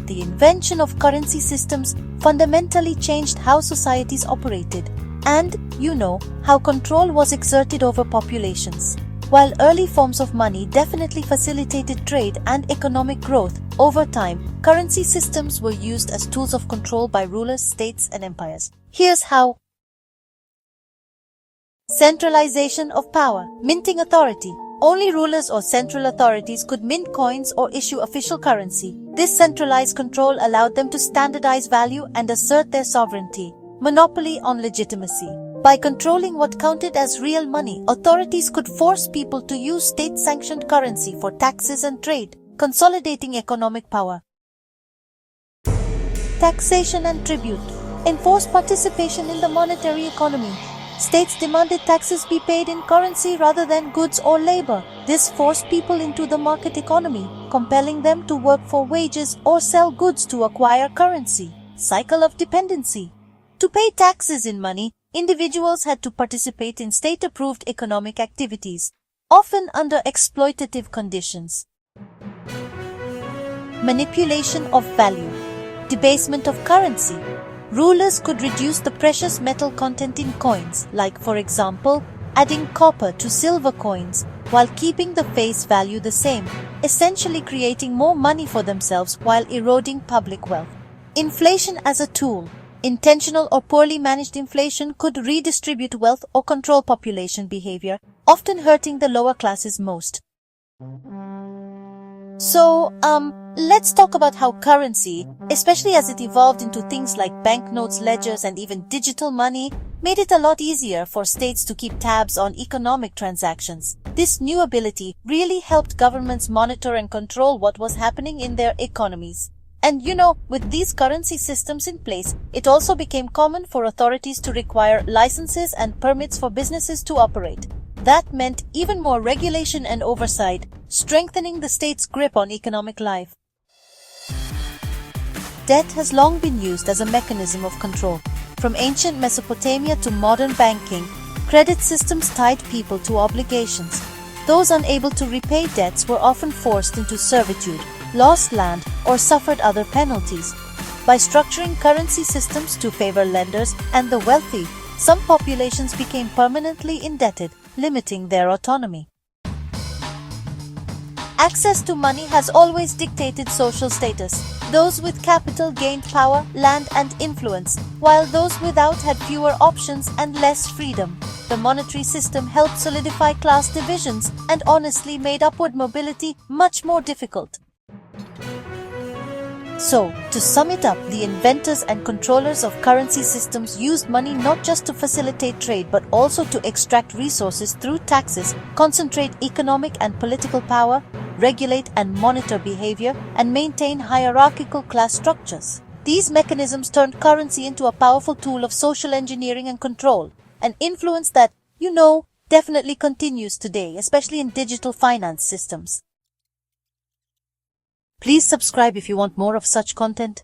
the invention of currency systems fundamentally changed how societies operated, and, how control was exerted over populations. While early forms of money definitely facilitated trade and economic growth, over time, currency systems were used as tools of control by rulers, states, and empires. Here's how. Centralization of power. Minting authority. Only rulers or central authorities could mint coins or issue official currency. This centralized control allowed them to standardize value and assert their sovereignty. Monopoly on legitimacy. By controlling what counted as real money, authorities could force people to use state-sanctioned currency for taxes and trade, consolidating economic power. Taxation and tribute. Enforced participation in the monetary economy. States demanded taxes be paid in currency rather than goods or labor. This forced people into the market economy, compelling them to work for wages or sell goods to acquire currency. Cycle of dependency. To pay taxes in money, individuals had to participate in state-approved economic activities, often under exploitative conditions. Manipulation of value. Debasement of currency. Rulers could reduce the precious metal content in coins, like, for example, adding copper to silver coins, while keeping the face value the same, essentially creating more money for themselves while eroding public wealth. Inflation as a tool. Intentional or poorly managed inflation could redistribute wealth or control population behavior, often hurting the lower classes most. So, let's talk about how currency, especially as it evolved into things like banknotes, ledgers, and even digital money, made it a lot easier for states to keep tabs on economic transactions. This new ability really helped governments monitor and control what was happening in their economies. And with these currency systems in place, it also became common for authorities to require licenses and permits for businesses to operate. That meant even more regulation and oversight, strengthening the state's grip on economic life. Debt has long been used as a mechanism of control. From ancient Mesopotamia to modern banking, credit systems tied people to obligations. Those unable to repay debts were often forced into servitude, lost land, or suffered other penalties. By structuring currency systems to favor lenders and the wealthy, some populations became permanently indebted, limiting their autonomy. Access to money has always dictated social status. Those with capital gained power, land, and influence, while those without had fewer options and less freedom. The monetary system helped solidify class divisions and honestly made upward mobility much more difficult. So, to sum it up, the inventors and controllers of currency systems used money not just to facilitate trade but also to extract resources through taxes, concentrate economic and political power, regulate and monitor behavior, and maintain hierarchical class structures. These mechanisms turned currency into a powerful tool of social engineering and control, an influence that, definitely continues today, especially in digital finance systems. Please subscribe if you want more of such content.